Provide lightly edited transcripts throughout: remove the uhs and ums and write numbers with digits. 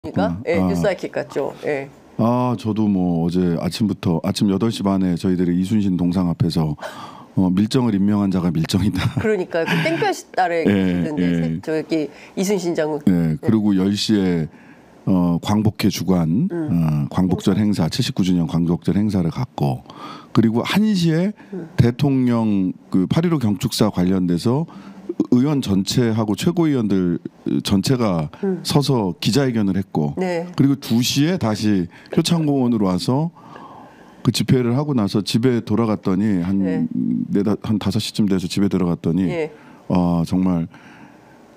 그러니까 예, 뉴스아이킥 같죠. 예. 저도 뭐 어제 아침부터 아침 8시 반에 저희들이 이순신 동상 앞에서 밀정을 임명한 자가 밀정이다. 그러니까 그 땡볕 아래 계시던데 저기 이순신 장군. 네, 그리고 10시에 광복회 주관 광복절 행사 79주년 광복절 행사를 갔고, 그리고 1시에 대통령 그 8.15 경축사 관련돼서 의원 전체하고 최고위원들 전체가 서서 기자회견을 했고, 네. 그리고 2시에 다시 효창공원으로 와서 그 집회를 하고 나서 집에 돌아갔더니 한 5시쯤 돼서 집에 들어갔더니 정말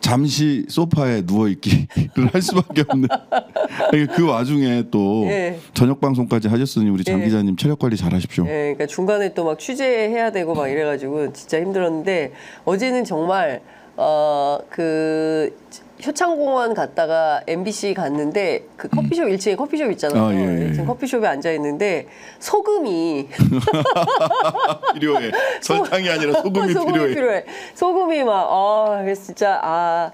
잠시 소파에 누워 있기를 할 수밖에 없는. 그 와중에 또 저녁 방송까지 하셨으니 우리 장 기자님 체력 관리 잘하십시오. 그러니까 중간에 또 막 취재해야 되고 막 이래가지고 진짜 힘들었는데, 어제는 정말 그 효창공원 갔다가 MBC 갔는데 그 커피숍 1층에 커피숍 있잖아요. 지금 커피숍에 앉아 있는데 소금이 필요해. 설탕이 아니라 소금이 필요해. 소금이 막 그래서 진짜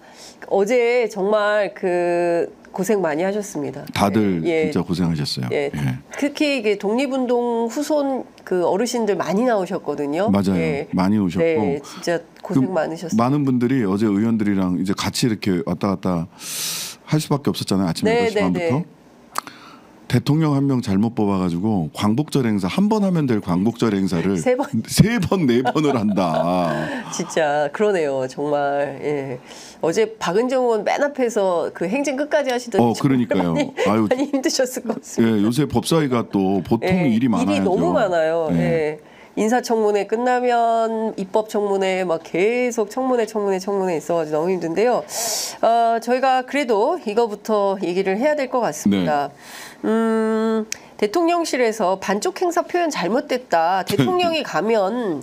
어제 정말 그 고생 많이 하셨습니다. 다들 진짜 고생하셨어요. 특히 이게 독립운동 후손 그 어르신들 많이 나오셨거든요. 맞아요. 많이 오셨고. 네, 진짜 고생 많으셨어요. 많은 분들이 어제 의원들이랑 이제 같이 이렇게 왔다 갔다 할 수밖에 없었잖아요. 아침 8시 반부터. 대통령 한 명 잘못 뽑아가지고 광복절 행사 한 번 하면 될 광복절 행사를 세 번, 4번을 한다. 진짜 그러네요. 정말. 어제 박은정 의원 맨 앞에서 그 행진 끝까지 하시더니 그러니까요. 많이 힘드셨을 것 같습니다. 요새 법사위가 또 보통 일이 많아요. 일이 너무 많아요. 인사청문회 끝나면 입법청문회 막 계속 청문회 있어가지고 너무 힘든데요. 저희가 그래도 이거부터 얘기를 해야 될 것 같습니다. 대통령실에서 반쪽 행사 표현 잘못됐다. 대통령이 가면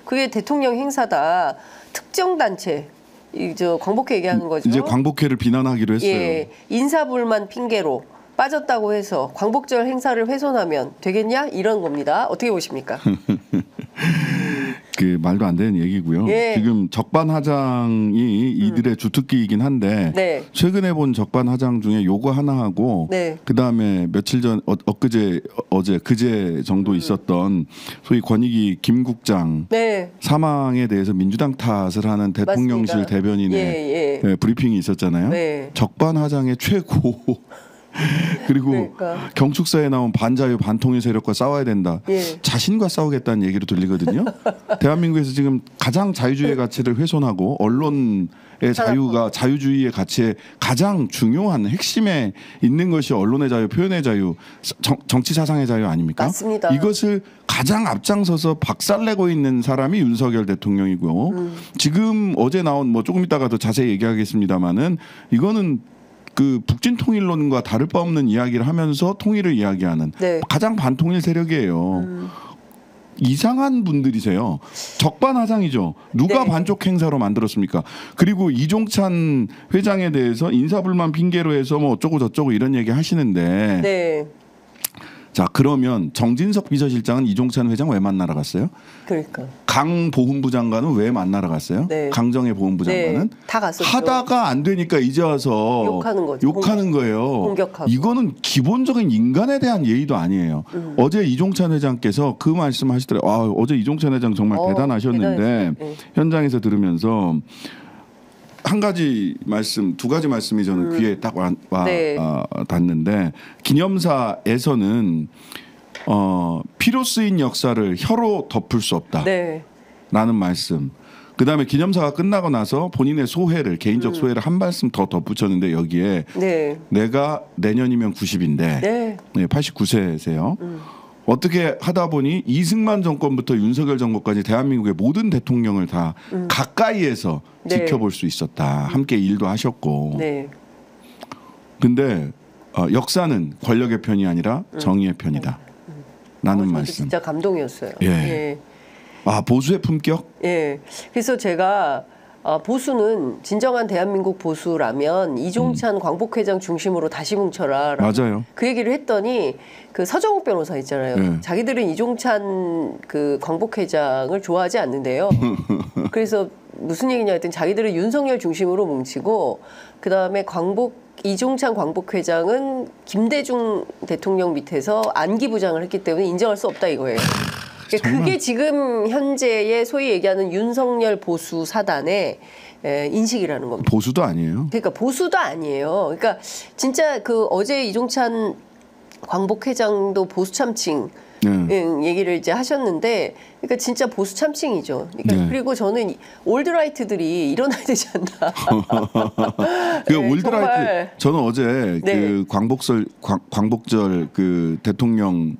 그게 대통령 행사다. 특정 단체. 저 광복회 얘기하는 거죠. 이제 광복회를 비난하기로 했어요. 인사불만 핑계로 빠졌다고 해서 광복절 행사를 훼손하면 되겠냐? 이런 겁니다. 어떻게 보십니까? 그 말도 안 되는 얘기고요. 지금 적반하장이 이들의 주특기이긴 한데 최근에 본 적반하장 중에 요거 하나 하고 그다음에 며칠 전 그제 정도 있었던 소위 권익위 김 국장 사망에 대해서 민주당 탓을 하는 대통령실 맞습니다. 대변인의 브리핑이 있었잖아요. 적반하장의 최고. 그리고 경축사에 나온 반자유 반통일 세력과 싸워야 된다. 자신과 싸우겠다는 얘기로 들리거든요. 대한민국에서 지금 가장 자유주의의 가치를 훼손하고 언론의 자유가 자유주의의 가치에 가장 중요한 핵심에 있는 것이 언론의 자유, 표현의 자유, 정치 사상의 자유 아닙니까? 맞습니다. 이것을 가장 앞장서서 박살내고 있는 사람이 윤석열 대통령이고 지금 어제 나온 뭐 조금 이따가 더 자세히 얘기하겠습니다마는 이거는 그 북진 통일론과 다를 바 없는 이야기를 하면서 통일을 이야기하는 가장 반통일 세력이에요. 이상한 분들이세요. 적반하장이죠. 누가 반쪽 행사로 만들었습니까? 그리고 이종찬 회장에 대해서 인사불만 핑계로 해서 뭐 어쩌고 저쩌고 이런 얘기 하시는데 자, 그러면 정진석 비서실장은 이종찬 회장 왜 만나러 갔어요? 그러니까. 강 보훈부 장관은 왜 만나러 갔어요? 강정의 보훈부 장관은 다 갔었죠. 하다가 안 되니까 이제 와서 욕하는 거죠. 욕하는 거예요. 공격하고. 이거는 기본적인 인간에 대한 예의도 아니에요. 어제 이종찬 회장께서 그 말씀하시더라고요. 어제 이종찬 회장 정말 대단하셨는데 현장에서 들으면서 한 가지 말씀, 두 가지 말씀이 저는 귀에 딱 닿는데, 기념사에서는 피로 쓰인 역사를 혀로 덮을 수 없다. 라는 말씀. 그다음에 기념사가 끝나고 나서 본인의 소회를, 개인적 소회를 한 말씀 더 덧붙였는데 여기에 내가 내년이면 90인데 89세세요. 어떻게 하다 보니 이승만 정권부터 윤석열 정권까지 대한민국의 모든 대통령을 다 가까이에서 지켜볼 수 있었다. 함께 일도 하셨고. 근데 역사는 권력의 편이 아니라 정의의 편이다. 라는 말씀. 진짜 감동이었어요. 보수의 품격? 그래서 제가 보수는 진정한 대한민국 보수라면 이종찬 광복회장 중심으로 다시 뭉쳐라. 맞아요. 그 얘기를 했더니 그 서정욱 변호사 있잖아요. 자기들은 이종찬 그 광복회장을 좋아하지 않는데요. 그래서 무슨 얘기냐 했더니 자기들은 윤석열 중심으로 뭉치고 그다음에 광복 이종찬 광복회장은 김대중 대통령 밑에서 안기부장을 했기 때문에 인정할 수 없다 이거예요. 그게 지금 현재의 소위 얘기하는 윤석열 보수 사단의 인식이라는 겁니다. 보수도 아니에요. 그러니까 보수도 아니에요. 그러니까 진짜 그 어제 이종찬 광복회장도 보수 참칭 얘기를 이제 하셨는데, 그러니까 진짜 보수 참칭이죠. 그러니까 그리고 저는 올드라이트들이 일어나야 되지 않나. 그 올드라이트 저는 어제 그 광복절 그 대통령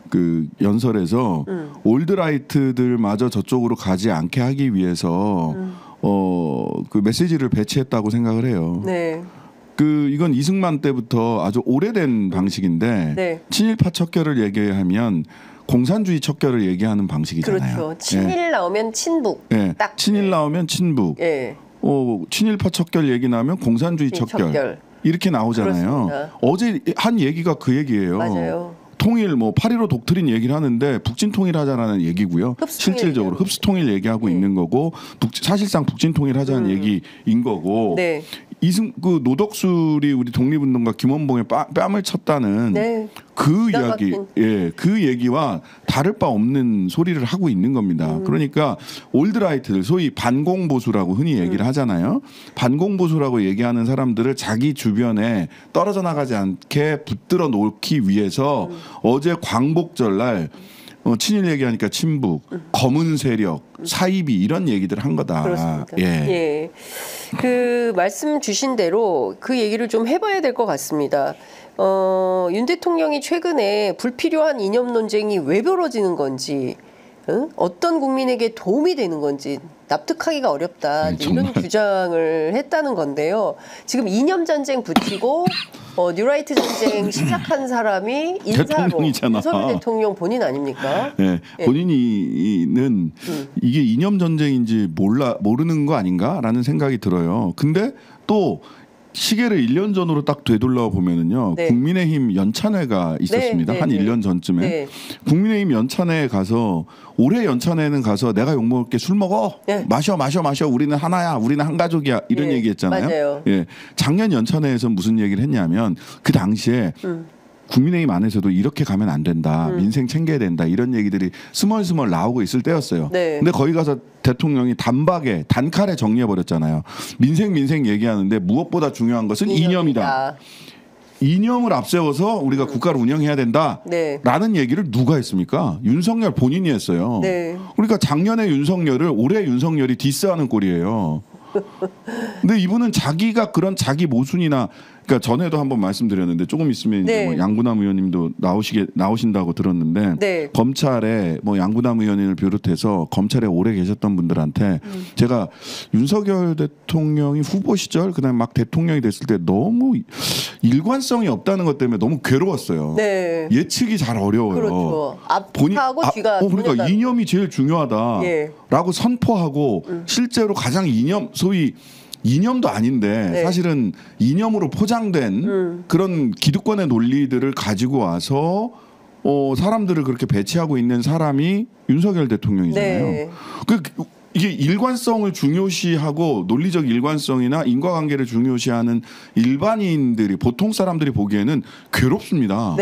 그 연설에서 올드라이트들마저 저쪽으로 가지 않게 하기 위해서 그 메시지를 배치했다고 생각을 해요. 네. 그 이건 이승만 때부터 아주 오래된 방식인데 친일파 척결을 얘기하면 공산주의 척결을 얘기하는 방식이잖아요. 그렇죠. 친일 나오면 친북. 딱. 친일 나오면 친북. 친일파 척결 얘기 나오면 공산주의 척결. 이렇게 나오잖아요. 그렇습니다. 어제 한 얘기가 그 얘기예요. 맞아요. 통일 뭐 8.15 독트린 얘기를 하는데 북진 통일하자라는 얘기고요. 실질적으로 흡수 통일 얘기하고 있는 거고 사실상 북진 통일하자는 얘기인 거고. 그 노덕술이 우리 독립운동가 김원봉의 뺨을 쳤다는 그 이야기, 그 얘기와 다를 바 없는 소리를 하고 있는 겁니다. 그러니까 올드라이트들, 소위 반공보수라고 흔히 얘기를 하잖아요. 반공보수라고 얘기하는 사람들을 자기 주변에 떨어져 나가지 않게 붙들어 놓기 위해서 어제 광복절날 친일 얘기하니까 친북, 검은 세력, 사이비 이런 얘기들 한 거다. 그렇습니다. 그 말씀 주신 대로 그 얘기를 좀 해봐야 될 것 같습니다. 윤 대통령이 최근에 불필요한 이념 논쟁이 왜 벌어지는 건지, 어떤 국민에게 도움이 되는 건지 납득하기가 어렵다. 이런 주장을 했다는 건데요. 지금 이념 전쟁 붙이고 뉴라이트 전쟁 시작한 사람이 인사로 대통령이잖아. 윤석열 대통령 본인 아닙니까? 본인은 이게 이념 전쟁인지 모르는 거 아닌가라는 생각이 들어요. 근데 또 시계를 1년 전으로 딱 되돌려 보면은요. 국민의힘 연찬회가 있었습니다. 한 1년 전쯤에. 국민의힘 연찬회에 가서 올해 연찬회는 가서 내가 욕먹을게 술 먹어. 마셔. 우리는 하나야. 우리는 한 가족이야. 이런 얘기했잖아요. 맞아요. 작년 연찬회에서 무슨 얘기를 했냐면 그 당시에 국민의힘 안에서도 이렇게 가면 안 된다. 민생 챙겨야 된다. 이런 얘기들이 스멀스멀 나오고 있을 때였어요. 근데 거기 가서 대통령이 단칼에 정리해버렸잖아요. 민생 얘기하는데 무엇보다 중요한 것은 이념이다. 이념을 앞세워서 우리가 국가를 운영해야 된다. 라는 얘기를 누가 했습니까? 윤석열 본인이 했어요. 그러니까 작년에 윤석열을 올해 윤석열이 디스하는 꼴이에요. 근데 이분은 자기가 그런 자기 모순이나, 그러니까 전에도 한번 말씀드렸는데 조금 있으면 이제 뭐 양부남 의원님도 나오신다고 들었는데 검찰에 뭐 양부남 의원님을 비롯해서 검찰에 오래 계셨던 분들한테 제가 윤석열 대통령이 후보 시절 그다음에 막 대통령이 됐을 때 너무 일관성이 없다는 것 때문에 너무 괴로웠어요. 예측이 잘 어려워요. 그렇죠. 앞하고 뒤가 그러니까 이념이 제일 중요하다라고 선포하고 실제로 가장 소위 이념도 아닌데 사실은 이념으로 포장된 그런 기득권의 논리들을 가지고 와서 사람들을 그렇게 배치하고 있는 사람이 윤석열 대통령이잖아요. 이게 일관성을 중요시하고 논리적 일관성이나 인과관계를 중요시하는 일반인들이, 보통 사람들이 보기에는 괴롭습니다.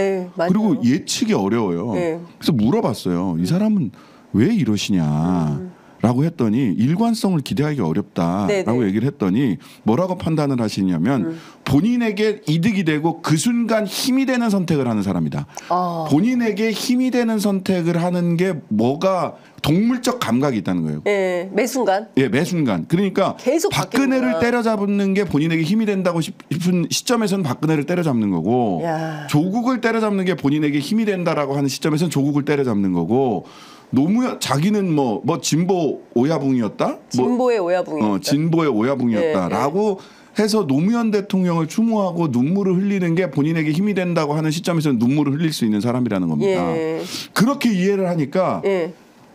그리고 예측이 어려워요. 그래서 물어봤어요. 이 사람은 왜 이러시냐. 라고 했더니 일관성을 기대하기 어렵다라고 얘기를 했더니 뭐라고 판단을 하시냐면 본인에게 이득이 되고 그 순간 힘이 되는 선택을 하는 사람이다. 본인에게 힘이 되는 선택을 하는 게 뭐가 동물적 감각이 있다는 거예요. 매순간? 매순간. 그러니까 계속 박근혜를 때려잡는 게 본인에게 힘이 된다고 싶은 시점에서는 박근혜를 때려잡는 거고, 조국을 때려잡는 게 본인에게 힘이 된다라고 하는 시점에서는 조국을 때려잡는 거고, 자기는 뭐 진보 오야붕이었다? 진보의 오야붕이었다. 진보의 오야붕이었다라고 해서 노무현 대통령을 추모하고 눈물을 흘리는 게 본인에게 힘이 된다고 하는 시점에서는 눈물을 흘릴 수 있는 사람이라는 겁니다. 그렇게 이해를 하니까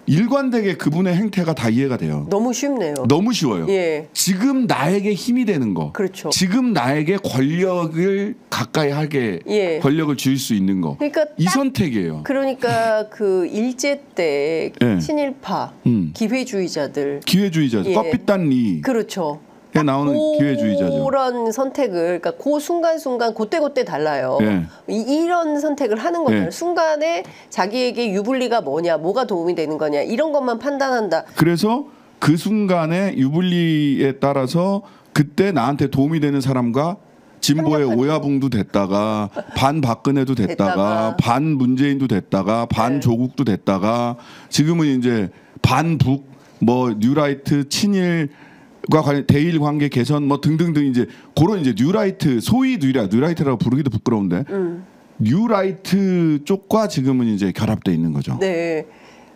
일관되게 그분의 행태가 다 이해가 돼요. 너무 쉽네요. 너무 쉬워요. 지금 나에게 힘이 되는 거. 그렇죠. 지금 나에게 권력을 가까이 하게 권력을 줄 수 있는 거. 그러니까 이 선택이에요. 그러니까 그 일제 때 친일파, 기회주의자들, 껍빛단 리. 그렇죠. 나오는 기회주의자죠. 그런 선택을 그러니까 그 순간순간 그때 달라요. 예. 이런 선택을 하는 거잖아요. 예. 순간에 자기에게 유불리가 뭐냐, 뭐가 도움이 되는 거냐 이런 것만 판단한다. 그래서 그 순간에 유불리에 따라서 그때 나한테 도움이 되는 사람과 진보의 오야붕도 됐다가 반 박근혜도 됐다가 반 문재인도 됐다가 반 조국도 됐다가 지금은 이제 반북 뭐 뉴라이트 친일과 관련 대일 관계 개선 뭐 등등등 이제 그런 이제 뉴라이트 소위 뉴라이트라고 부르기도 부끄러운데 뉴라이트 쪽과 지금은 이제 결합돼 있는 거죠. 네.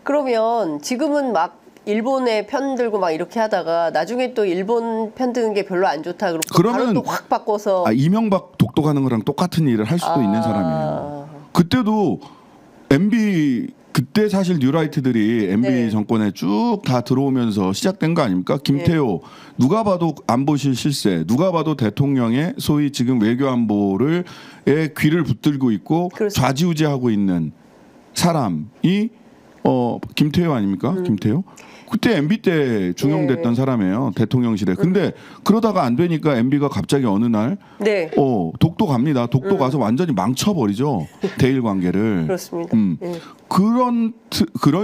그러면 지금은 막 일본의 편 들고 막 이렇게 하다가 나중에 또 일본 편 드는 게 별로 안 좋다 그러면 바로 또 확 바꿔서 이명박 독도가는 거랑 똑같은 일을 할 수도 있는 사람이에요. 그때도 MB 그때 사실 뉴라이트들이 MB 정권에 쭉 다 들어오면서 시작된 거 아닙니까? 김태호 누가 봐도 안보실 실세, 누가 봐도 대통령의 소위 지금 외교안보를 귀를 붙들고 있고 좌지우지하고 있는 사람이 김태호 아닙니까? 김태호? 그때 MB 때 중용됐던 사람이에요. 대통령실에. 근데 그러다가 안 되니까 MB가 갑자기 어느 날 독도 갑니다. 독도 가서 완전히 망쳐버리죠. 대일 관계를. 그렇습니다. 그런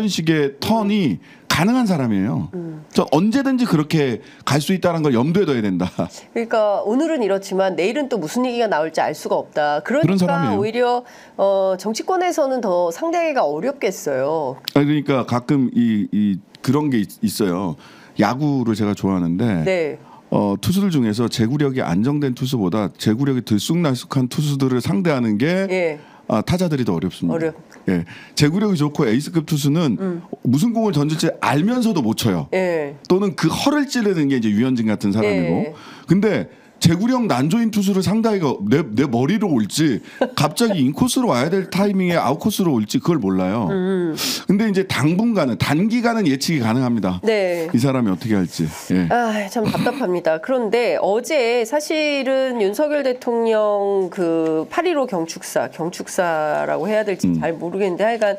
식의 턴이 가능한 사람이에요. 저 언제든지 그렇게 갈 수 있다는 걸 염두에 둬야 된다. 그러니까 오늘은 이렇지만 내일은 또 무슨 얘기가 나올지 알 수가 없다. 그러니까 사람이에요. 오히려 정치권에서는 더 상대하기가 어렵겠어요. 그러니까 가끔 이 그런 게 있어요. 야구를 제가 좋아하는데 투수들 중에서 제구력이 안정된 투수보다 제구력이 들쑥날쑥한 투수들을 상대하는 게 타자들이 더 어렵습니다. 예, 제구력이 좋고 에이스급 투수는 무슨 공을 던질지 알면서도 못 쳐요. 또는 그 허를 찌르는 게 이제 유현진 같은 사람이고. 근데 제구력 난조인 투수를 상대하기가 내 머리로 올지 갑자기 인코스로 와야 될 타이밍에 아웃코스로 올지 그걸 몰라요. 근데 이제 당분간은 단기간은 예측이 가능합니다. 이 사람이 어떻게 할지. 참 답답합니다. 그런데 어제 사실은 윤석열 대통령 그 8.15 경축사라고 해야 될지 잘 모르겠는데 하여간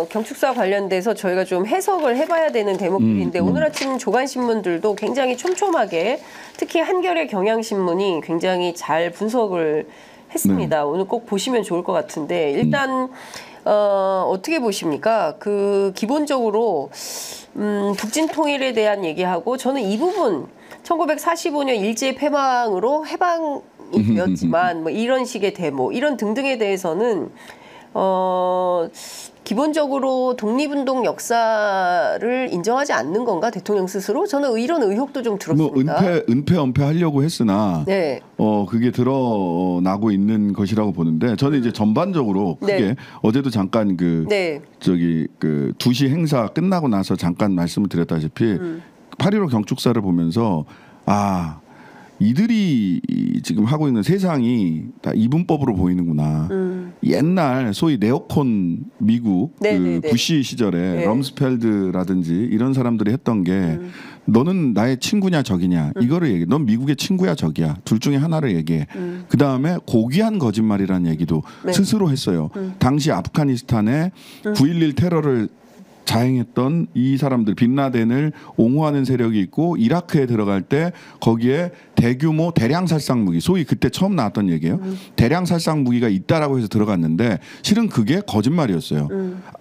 경축사 관련돼서 저희가 좀 해석을 해봐야 되는 대목들인데 오늘 아침 조간신문들도 굉장히 촘촘하게 특히 한겨레 경향신문이 굉장히 잘 분석을 했습니다. 오늘 꼭 보시면 좋을 것 같은데 일단 어떻게 보십니까? 그 기본적으로 북진 통일에 대한 얘기하고 저는 이 부분 1945년 일제 패망으로 해방이 되었지만 뭐 이런 식의 데모 이런 등등에 대해서는 기본적으로 독립운동 역사를 인정하지 않는 건가 대통령 스스로? 저는 이런 의혹도 좀 들었습니다. 뭐 은폐 하려고 했으나 그게 드러나고 있는 것이라고 보는데 저는 이제 전반적으로 크게 어제도 잠깐 그 2시 행사 끝나고 나서 잠깐 말씀을 드렸다시피 8.15 경축사를 보면서 이들이 지금 하고 있는 세상이 다 이분법으로 보이는구나. 옛날 소위 네오콘 미국 그 부시 시절에 럼스펠드라든지 이런 사람들이 했던 게 너는 나의 친구냐 적이냐 이거를 얘기해. 넌 미국의 친구야 적이야. 둘 중에 하나를 얘기해. 그다음에 고귀한 거짓말이라는 얘기도 스스로 했어요. 당시 아프가니스탄에 9.11 테러를 자행했던 이 사람들 빈라덴을 옹호하는 세력이 있고 이라크에 들어갈 때 거기에 대규모 대량 살상 무기 소위 그때 처음 나왔던 얘기예요. 대량 살상 무기가 있다라고 해서 들어갔는데 실은 그게 거짓말이었어요.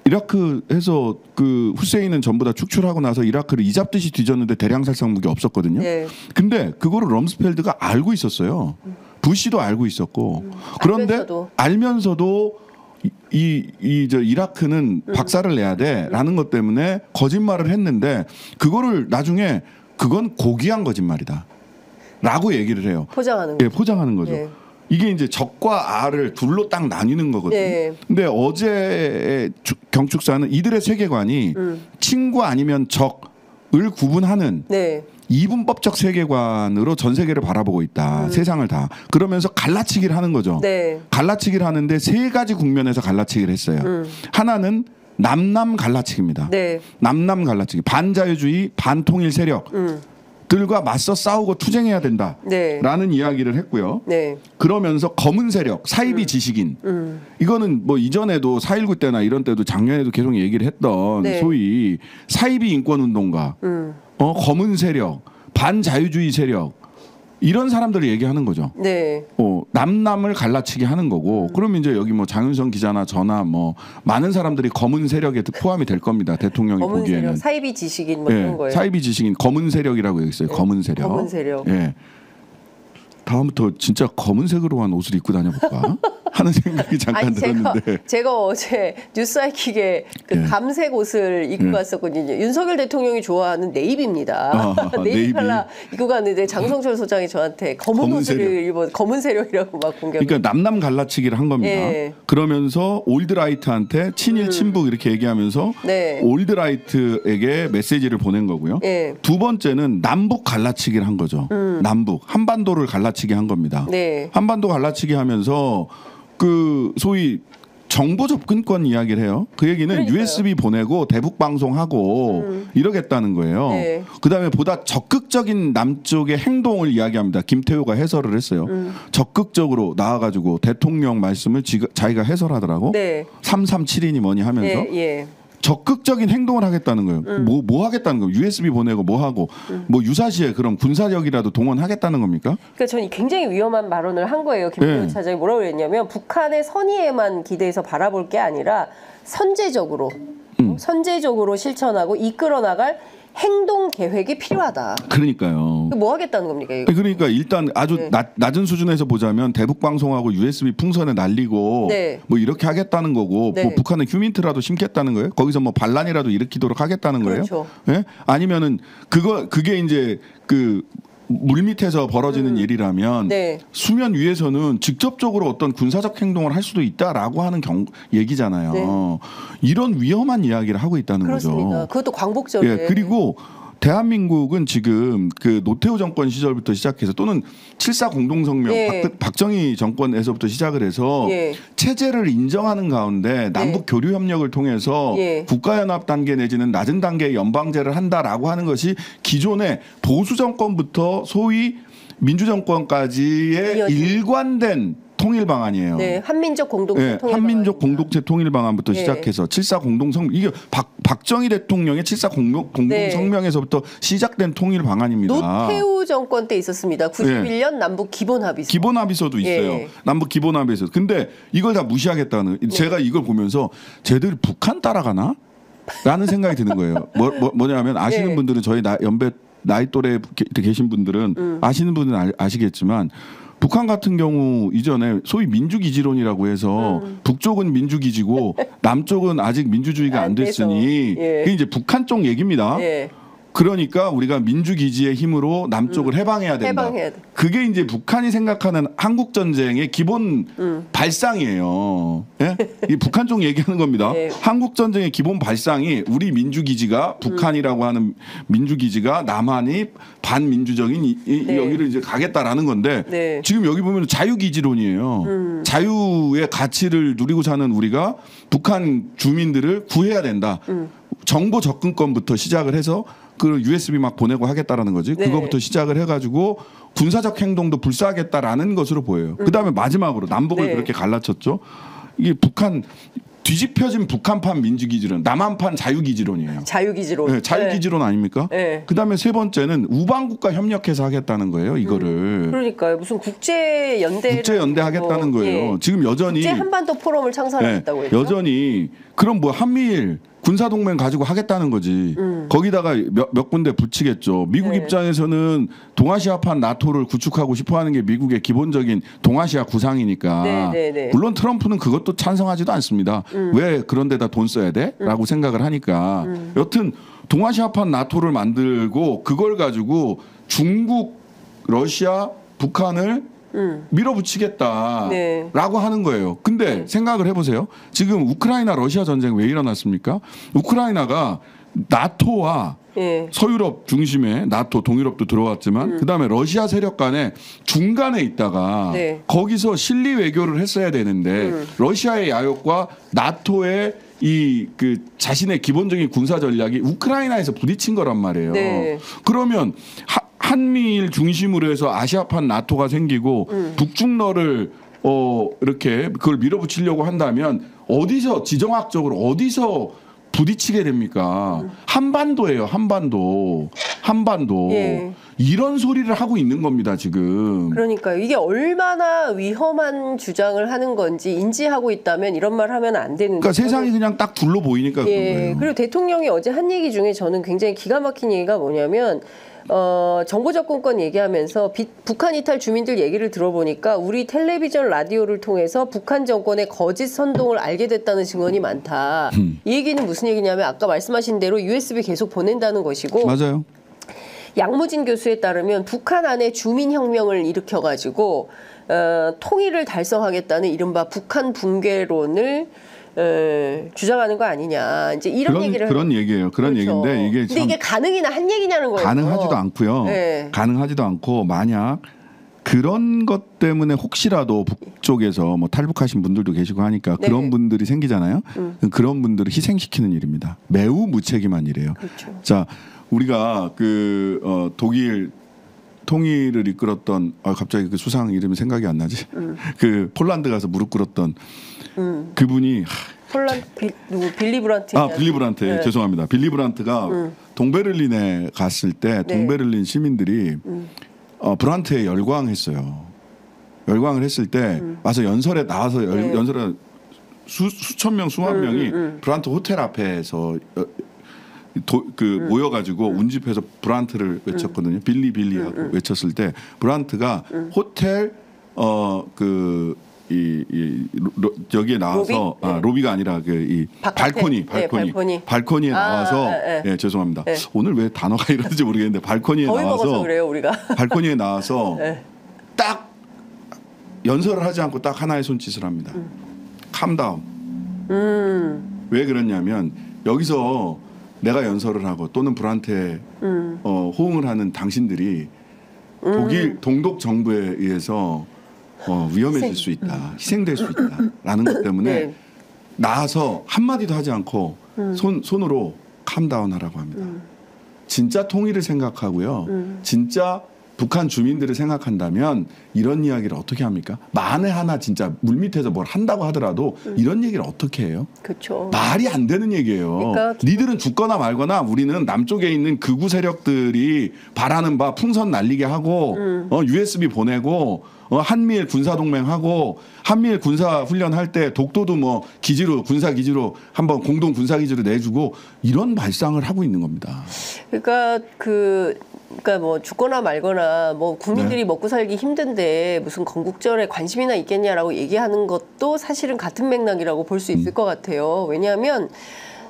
이라크에서 그 후세인은 전부 다 축출하고 나서 이라크를 이잡듯이 뒤졌는데 대량 살상 무기 없었거든요. 근데 그거를 럼스펠드가 알고 있었어요. 부시도 알고 있었고 그런데 알면서도 저 이라크는 박살을 내야 돼라는 것 때문에 거짓말을 했는데 그거를 나중에 그건 고귀한 거짓말이다라고 얘기를 해요. 포장하는 거죠. 포장하는 거죠. 이게 이제 적과 아를 둘로 딱 나뉘는 거거든요. 근데 어제 경축사는 이들의 세계관이 친구 아니면 적을 구분하는 이분법적 세계관으로 전 세계를 바라보고 있다. 세상을 다. 그러면서 갈라치기를 하는 거죠. 갈라치기를 하는데 세 가지 국면에서 갈라치기를 했어요. 하나는 남남 갈라치기입니다. 남남 갈라치기. 반자유주의, 반통일 세력. 들과 맞서 싸우고 투쟁해야 된다라는 이야기를 했고요. 그러면서 검은 세력, 사이비 지식인 이거는 뭐 이전에도 4.19 때나 이런 때도 작년에도 계속 얘기를 했던 소위 사이비 인권운동가 검은 세력, 반자유주의 세력 이런 사람들을 얘기하는 거죠. 네. 남남을 갈라치게 하는 거고 그러면 이제 여기 뭐 장윤성 기자나 저나 뭐 많은 사람들이 검은 세력에 포함이 될 겁니다. 대통령이 검은 보기에는. 세력, 사이비 지식인 뭐 이런 거예요. 사이비 지식인 검은 세력이라고 여기 있어요. 검은 세력. 검은 세력. 예. 다음부터 진짜 검은색으로 한 옷을 입고 다녀볼까 하는 생각이 잠깐 들었는데. 제가 어제 뉴스하이킥에 그 감색 옷을 입고 갔었거든요. 윤석열 대통령이 좋아하는 네이비입니다. 네이비 컬러 입고 갔는데 장성철 소장이 저한테 검은 옷을 입어 검은 세력이라고 막 공격. 그러니까 남남 갈라치기를 한 겁니다. 그러면서 올드라이트한테 친일 친북 이렇게 얘기하면서 올드라이트에게 메시지를 보낸 거고요. 두 번째는 남북 갈라치기를 한 거죠. 남북 한반도를 갈라치기 한 겁니다. 한반도 갈라치기 하면서 그 소위 정보 접근권 이야기를 해요. 그 얘기는 그러니까요. USB 보내고 대북 방송하고 이러겠다는 거예요. 그다음에 보다 적극적인 남쪽의 행동을 이야기합니다. 김태우가 해설을 했어요. 적극적으로 나와가지고 대통령 말씀을 자기가 해설하더라고. 337이니 뭐니 하면서. 적극적인 행동을 하겠다는 거예요. 뭐 하겠다는 거예요. USB 보내고 뭐 하고 뭐 유사시에 그럼 군사력이라도 동원하겠다는 겁니까? 그러니까 저는 굉장히 위험한 발언을 한 거예요. 김태우 차장이 뭐라고 그랬냐면 북한의 선의에만 기대해서 바라볼 게 아니라 선제적으로 실천하고 이끌어 나갈 행동 계획이 필요하다. 그러니까요. 뭐 하겠다는 겁니까? 이거? 그러니까 일단 아주 낮은 수준에서 보자면 대북 방송하고 USB 풍선에 날리고 뭐 이렇게 하겠다는 거고 뭐 북한은 휴민트라도 심겠다는 거예요. 거기서 뭐 반란이라도 일으키도록 하겠다는 거예요. 그렇죠. 예? 아니면은 그게 이제 그 물밑에서 벌어지는 일이라면 수면 위에서는 직접적으로 어떤 군사적 행동을 할 수도 있다라고 하는 얘기잖아요. 이런 위험한 이야기를 하고 있다는 그렇습니다. 거죠. 그것도 광복절에. 그리고 대한민국은 지금 그 노태우 정권 시절부터 시작해서 또는 7.4 공동성명 박정희 정권에서부터 시작을 해서 체제를 인정하는 가운데 남북 교류 협력을 통해서 국가연합 단계 내지는 낮은 단계의 연방제를 한다라고 하는 것이 기존의 보수 정권부터 소위 민주 정권까지의 일관된 통일 방안이에요. 한민족 공동체 통일 한민족 공동체 통일 방안부터 시작해서 7.4 공동성명 이게 박정희 대통령의 7.4 공동성명에서부터 시작된 통일 방안입니다. 노태우 정권 때 있었습니다. 91년 남북 기본합의서. 기본합의서도 있어요. 남북 기본합의서. 근데 이걸 다 무시하겠다는 제가 이걸 보면서 쟤들 북한 따라가나? 라는 생각이 드는 거예요. 뭐냐면 아시는 분들은 저희 연배 나이 또래 계신 분들은 아시는 분은 아시겠지만 북한 같은 경우 이전에 소위 민주기지론이라고 해서 북쪽은 민주기지고 남쪽은 아직 민주주의가 안 됐으니 그게 이제 북한 쪽 얘기입니다. 그러니까 우리가 민주기지의 힘으로 남쪽을 해방해야 된다. 그게 이제 북한이 생각하는 한국 전쟁의 기본 발상이에요. 이 북한 쪽 얘기하는 겁니다. 한국 전쟁의 기본 발상이 우리 민주기지가 북한이라고 하는 민주기지가 남한이 반민주적인 여기를 이제 가겠다라는 건데 지금 여기 보면 자유기지론이에요. 자유의 가치를 누리고 사는 우리가 북한 주민들을 구해야 된다. 정보 접근권부터 시작을 해서 그 USB 막 보내고 하겠다라는 거지. 그거부터 시작을 해가지고 군사적 행동도 불사하겠다라는 것으로 보여요. 그다음에 마지막으로 남북을 그렇게 갈라쳤죠. 이게 북한 뒤집혀진 북한판 민주기지론, 남한판 자유기지론이에요. 자유기지론. 자유기지론 아닙니까? 그다음에 세 번째는 우방국과 협력해서 하겠다는 거예요. 이거를. 그러니까요. 무슨 국제연대 하겠다는 거예요. 지금 여전히 국제 한반도 포럼을 창설하겠다고 했죠. 여전히 그럼 뭐 한미일 군사동맹 가지고 하겠다는 거지. 거기다가 몇 군데 붙이겠죠. 미국 입장에서는 동아시아판 나토를 구축하고 싶어하는 게 미국의 기본적인 동아시아 구상이니까. 물론 트럼프는 그것도 찬성하지도 않습니다. 왜 그런 데다 돈 써야 돼? 라고 생각을 하니까. 여튼 동아시아판 나토를 만들고 그걸 가지고 중국, 러시아, 북한을 밀어붙이겠다라고 하는 거예요. 근데 생각을 해보세요. 지금 우크라이나 러시아 전쟁 왜 일어났습니까? 우크라이나가 나토와 서유럽 중심의 나토 동유럽도 들어왔지만 그다음에 러시아 세력 간에 중간에 있다가 거기서 실리 외교를 했어야 되는데 러시아의 야욕과 나토의 이 그 자신의 기본적인 군사 전략이 우크라이나에서 부딪힌 거란 말이에요. 그러면 한미일 중심으로 해서 아시아판 나토가 생기고 북중러를 이렇게 그걸 밀어붙이려고 한다면 어디서 지정학적으로 어디서 부딪히게 됩니까? 한반도예요, 한반도. 예. 이런 소리를 하고 있는 겁니다, 지금. 그러니까요. 이게 얼마나 위험한 주장을 하는 건지 인지하고 있다면 이런 말 하면 안 되는데. 그러니까 세상이 그냥 딱 둘러 보이니까 그런 예. 거예요. 그리고 대통령이 어제 한 얘기 중에 저는 굉장히 기가 막힌 얘기가 뭐냐면 정보 접근권 얘기하면서 북한 이탈 주민들 얘기를 들어보니까 우리 텔레비전 라디오를 통해서 북한 정권의 거짓 선동을 알게 됐다는 증언이 많다. 이 얘기는 무슨 얘기냐면 아까 말씀하신 대로 USB 계속 보낸다는 것이고 맞아요. 양무진 교수에 따르면 북한 안에 주민혁명을 일으켜가지고 통일을 달성하겠다는 이른바 북한 붕괴론을 주장하는 거 아니냐. 이제 이런 얘기를 그런 얘기예요. 그런 그렇죠. 얘기인데 이게 근데 이게 가능이나 한 얘기냐는 거예요. 가능하지도 않고요. 네. 가능하지도 않고 만약 그런 것 때문에 혹시라도 북쪽에서 뭐 탈북하신 분들도 계시고 하니까 네. 그런 분들이 생기잖아요. 그런 분들을 희생시키는 일입니다. 매우 무책임한 일이에요. 그렇죠. 자, 우리가 독일 통일을 이끌었던 갑자기 그 수상 이름이 생각이 안 나지. 그 폴란드 가서 무릎 꿇었던 그분이 폴란드 누구 빌리 브란트. 빌리 브란트. 네. 죄송합니다. 빌리 브란트가 동베를린에 갔을 때 네. 동베를린 시민들이 브란트에 열광했어요. 열광을 했을 때 와서 연설에 나와서 네. 연설에 수천 명 수만 명이 브란트 호텔 앞에서 모여가지고 운집해서 브란트를 외쳤거든요. 빌리 하고 외쳤을 때 브란트가 호텔 여기에 나와서 로비? 네. 로비가 아니라 바깥에? 발코니에 나와서 네. 죄송합니다. 네. 오늘 왜 단어가 이러는지 모르겠는데 발코니에 거의 먹어서 나와서 그래요 우리가. 발코니에 나와서 네. 딱 연설을 하지 않고 딱 하나의 손짓을 합니다. 캄다운. 왜 그러냐면 여기서 내가 연설을 하고 또는 불한테 호응을 하는 당신들이 독일 동독 정부에 의해서 위험해질 수 있다, 희생될 수 있다라는 것 때문에 네. 나와서 한마디도 하지 않고 손으로 캄다운하라고 합니다. 진짜 통일을 생각하고요, 진짜 북한 주민들을 생각한다면 이런 이야기를 어떻게 합니까? 만에 하나 진짜 물밑에서 뭘 한다고 하더라도 이런 얘기를 어떻게 해요? 그렇죠. 말이 안 되는 얘기예요. 그러니까 니들은 죽거나 말거나 우리는 남쪽에 있는 극우 세력들이 바라는 바 풍선 날리게 하고 USB 보내고 한미일 군사동맹하고 한미일 군사훈련할 때 독도도 뭐 기지로 군사기지로 한번 공동 군사기지로 내주고 이런 발상을 하고 있는 겁니다. 그러니까 뭐 죽거나 말거나 뭐 국민들이 먹고 살기 힘든데 무슨 건국절에 관심이나 있겠냐라고 얘기하는 것도 사실은 같은 맥락이라고 볼 수 있을 것 같아요. 왜냐하면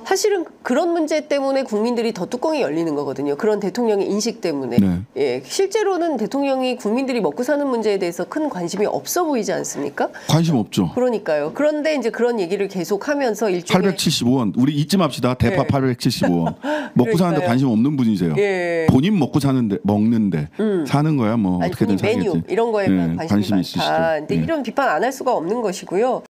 사실은 그런 문제 때문에 국민들이 더 뚜껑이 열리는 거거든요. 그런 대통령의 인식 때문에. 네. 예, 실제로는 대통령이 국민들이 먹고 사는 문제에 대해서 큰 관심이 없어 보이지 않습니까? 관심 없죠. 그러니까요. 그런데 이제 그런 얘기를 계속하면서 일종의 875원 우리 잊지 맙시다. 대파 네. 875원 먹고 사는데 그러니까요. 관심 없는 분이세요. 예. 본인 먹고 사는데 먹는데 사는 거야 뭐 아니, 어떻게든 본인 메뉴 살겠지. 이런 거에만 예, 관심이 관심이 많다. 있으시죠. 근데 예. 이런 비판 안 할 수가 없는 것이고요.